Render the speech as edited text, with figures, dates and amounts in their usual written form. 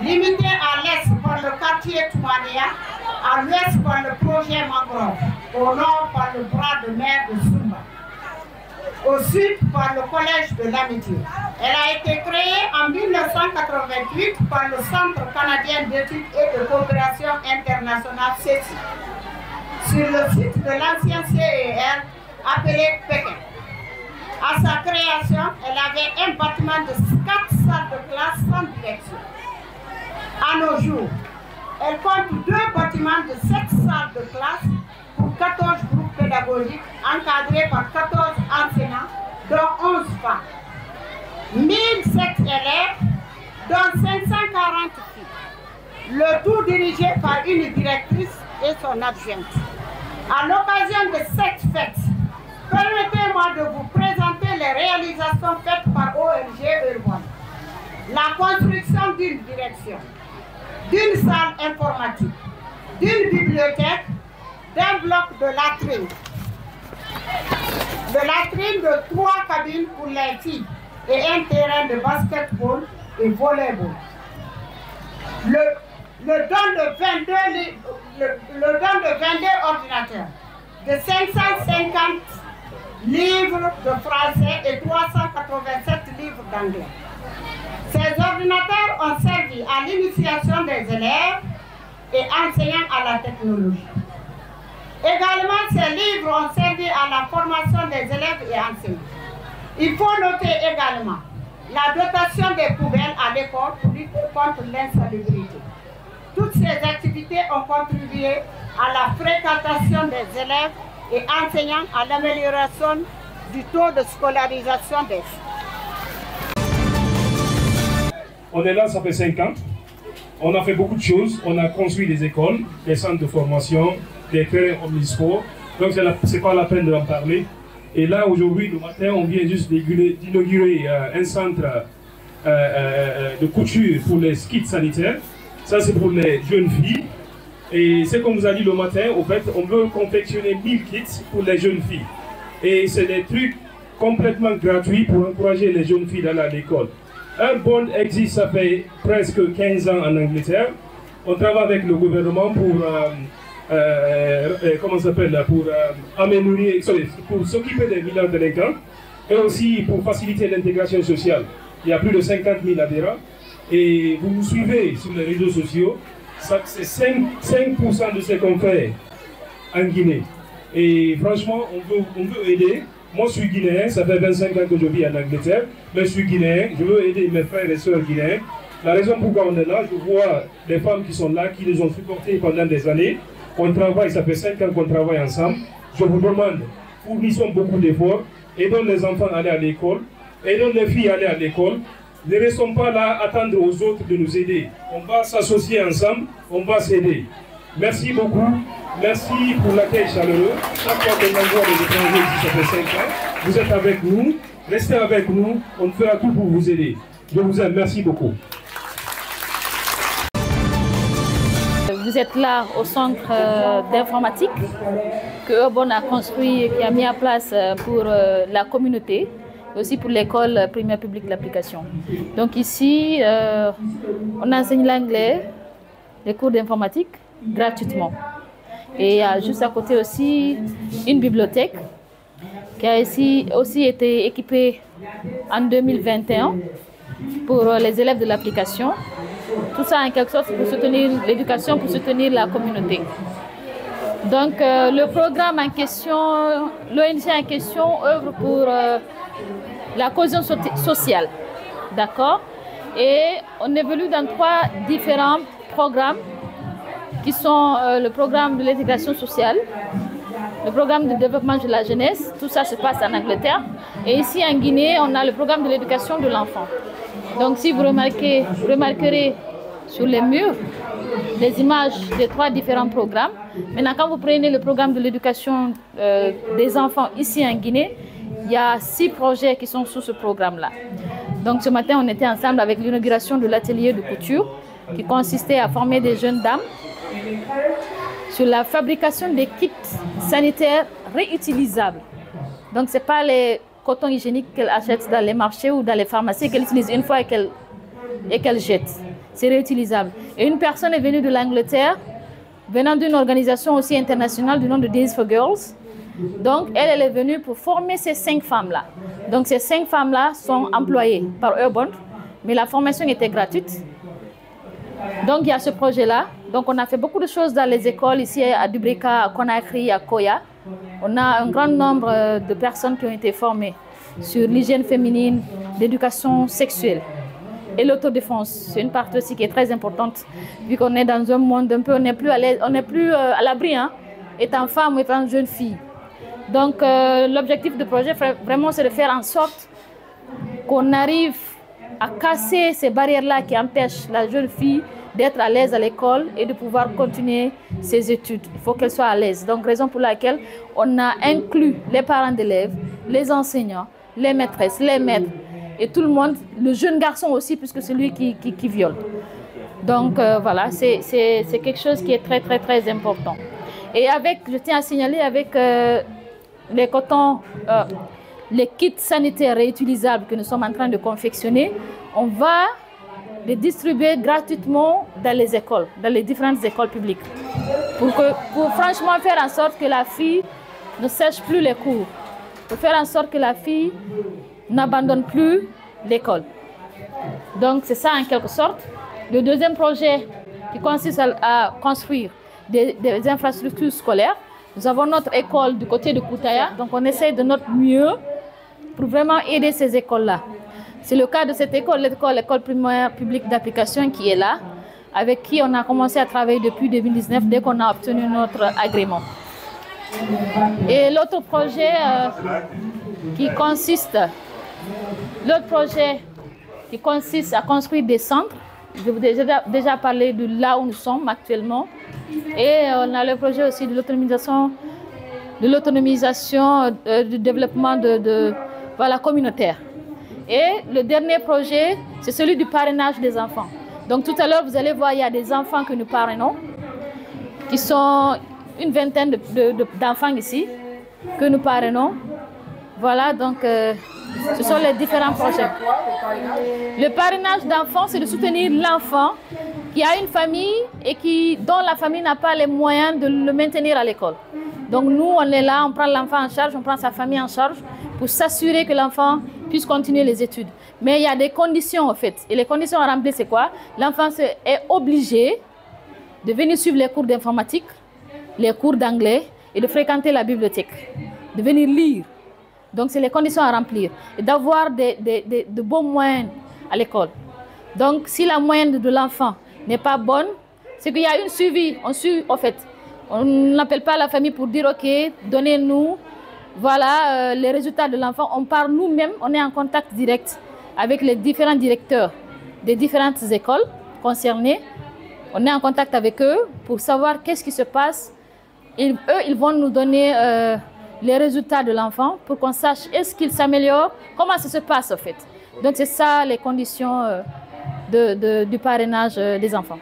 limité à l'est par le quartier Toumania, à l'ouest par le projet Mangrove, au nord par le bras de mer de Sumba, au sud par le collège de l'Amitié. Elle a été créée en 1988 par le Centre canadien d'études et de coopération internationale CECI, sur le site de l'ancien CER appelé Pékin. À sa création, elle avait un bâtiment de 4 salles de classe sans direction. À nos jours, elle compte 2 bâtiments de 7 salles de classe pour 14 groupes pédagogiques encadrés par 14 enseignants, dont 11 femmes. 1007 élèves, dont 540 filles. Le tout dirigé par une directrice et son adjointe. À l'occasion de cette fête, permettez-moi de vous présenter les réalisations faites par ONG Urban. La construction d'une direction, d'une salle informatique, d'une bibliothèque, d'un bloc de latrine. De latrine de 3 cabines pour les filles et un terrain de basketball et volleyball. Le don de 22 ordinateurs, de 550 livres de français et 387 livres d'anglais. Ces ordinateurs ont servi à l'initiation des élèves et enseignants à la technologie. Également, ces livres ont servi à la formation des élèves et enseignants. Il faut noter également la dotation des poubelles à l'école pour lutter contre l'insalubrité. Toutes ces activités ont contribué à la fréquentation des élèves et enseignants à l'amélioration du taux de scolarisation des filles. On est là, ça fait 5 ans. On a fait beaucoup de choses. On a construit des écoles, des centres de formation, des terrains omnisports. Donc, ce n'est pas la peine d'en parler. Et là, aujourd'hui, le matin, on vient juste d'inaugurer un centre de couture pour les kits sanitaires. Ça, c'est pour les jeunes filles. Et c'est comme vous a dit le matin, au fait, on veut confectionner 1000 kits pour les jeunes filles. Et c'est des trucs complètement gratuits pour encourager les jeunes filles d'aller à l'école. Un bond existe, ça fait presque 15 ans en Angleterre. On travaille avec le gouvernement pour, améliorer, pour s'occuper des mineurs délinquants et aussi pour faciliter l'intégration sociale. Il y a plus de 50 000 adhérents et vous nous suivez sur les réseaux sociaux. C'est 5% de ce qu'on fait en Guinée. Et franchement, on veut aider. Moi, je suis guinéen, ça fait 25 ans que je vis en Angleterre, mais je suis guinéen, je veux aider mes frères et sœurs guinéens. La raison pourquoi on est là, je vois des femmes qui sont là, qui les ont supportés pendant des années. On travaille, ça fait 5 ans qu'on travaille ensemble. Je vous demande, fournissons beaucoup d'efforts, aidons les enfants à aller à l'école, aidons les filles à aller à l'école. Ne restons pas là à attendre aux autres de nous aider. On va s'associer ensemble, on va s'aider. Merci beaucoup. Merci pour l'accueil chaleureux. Chaque fois qu'on envoie des étrangers ici, ça fait 5 ans, vous êtes avec nous. Restez avec nous. On fera tout pour vous aider. Je vous aime. Merci beaucoup. Vous êtes là au centre d'informatique que Urban a construit et qui a mis en place pour la communauté, aussi pour l'école primaire publique de l'application. Donc ici, on enseigne l'anglais, les cours d'informatique gratuitement. Et il y a juste à côté aussi une bibliothèque qui a aussi été équipée en 2021 pour les élèves de l'application. Tout ça en quelque sorte pour soutenir l'éducation, pour soutenir la communauté. Donc le programme en question, l'ONG en question œuvre pour la cohésion sociale. D'accord? Et on évolue dans 3 différents programmes qui sont le programme de l'intégration sociale, le programme de développement de la jeunesse, tout ça se passe en Angleterre. Et ici en Guinée, on a le programme de l'éducation de l'enfant. Donc si vous remarquerez sur les murs les images des 3 différents programmes. Maintenant, quand vous prenez le programme de l'éducation des enfants ici en Guinée, il y a 6 projets qui sont sous ce programme-là. Donc ce matin, on était ensemble avec l'inauguration de l'atelier de couture qui consistait à former des jeunes dames sur la fabrication des kits sanitaires réutilisables. Donc ce n'est pas les cotons hygiéniques qu'elles achètent dans les marchés ou dans les pharmacies qu'elles utilisent une fois et qu'elles jettent. c'est réutilisable. Et une personne est venue de l'Angleterre, venant d'une organisation aussi internationale du nom de Days for Girls. Donc, elle est venue pour former ces 5 femmes-là. Donc, ces 5 femmes-là sont employées par Eubond, mais la formation était gratuite. Donc, il y a ce projet-là. Donc, on a fait beaucoup de choses dans les écoles, ici à Dubrika, à Conakry, à Koya. On a un grand nombre de personnes qui ont été formées sur l'hygiène féminine, l'éducation sexuelle et l'autodéfense. C'est une partie aussi qui est très importante, vu qu'on est dans un monde un peu, on n'est plus à l'aise, on n'est plus à l'abri, hein, étant femme ou étant jeune fille. Donc, l'objectif du projet, vraiment, c'est de faire en sorte qu'on arrive à casser ces barrières-là qui empêchent la jeune fille d'être à l'aise à l'école et de pouvoir continuer ses études. Il faut qu'elle soit à l'aise. Donc, raison pour laquelle on a inclus les parents d'élèves, les enseignants, les maîtresses, les maîtres et tout le monde, le jeune garçon aussi, puisque c'est lui qui viole. Donc, voilà, c'est quelque chose qui est très, très, très important. Et avec, je tiens à signaler, avec les cotons, les kits sanitaires réutilisables que nous sommes en train de confectionner, on va les distribuer gratuitement dans les écoles, dans les différentes écoles publiques, pour franchement faire en sorte que la fille ne sèche plus les cours, pour faire en sorte que la fille n'abandonne plus l'école. Donc c'est ça en quelque sorte. Le deuxième projet qui consiste à construire des infrastructures scolaires. Nous avons notre école du côté de Koutaya, donc on essaie de notre mieux pour vraiment aider ces écoles-là. C'est le cas de cette école, l'école primaire publique d'application qui est là, avec qui on a commencé à travailler depuis 2019 dès qu'on a obtenu notre agrément. Et l'autre projet qui consiste à construire des centres. Je vous ai déjà parlé de là où nous sommes actuellement. Et on a le projet aussi de l'autonomisation du développement voilà, communautaire. Et le dernier projet, c'est celui du parrainage des enfants. Donc tout à l'heure, vous allez voir, il y a des enfants que nous parrainons, qui sont une vingtaine d'enfants ici, que nous parrainons. Voilà, donc ce sont les différents projets. Le parrainage d'enfants, c'est de soutenir l'enfant qui a une famille et dont la famille n'a pas les moyens de le maintenir à l'école. Donc nous, on est là, on prend l'enfant en charge, on prend sa famille en charge pour s'assurer que l'enfant puisse continuer les études. Mais il y a des conditions en fait. Et les conditions à remplir, c'est quoi? L'enfant est obligé de venir suivre les cours d'informatique, les cours d'anglais et de fréquenter la bibliothèque, de venir lire. Donc c'est les conditions à remplir et d'avoir de bons moyens à l'école. Donc si la moyenne de l'enfant n'est pas bonne, c'est qu'il y a une suivi. On suit en fait. On n'appelle pas la famille pour dire ok, donnez-nous voilà les résultats de l'enfant. On part nous-mêmes, on est en contact direct avec les différents directeurs des différentes écoles concernées. On est en contact avec eux pour savoir qu'est-ce qui se passe. Eux, ils vont nous donner les résultats de l'enfant pour qu'on sache est-ce qu'il s'améliore, comment ça se passe en fait. Donc c'est ça les conditions du parrainage des enfants.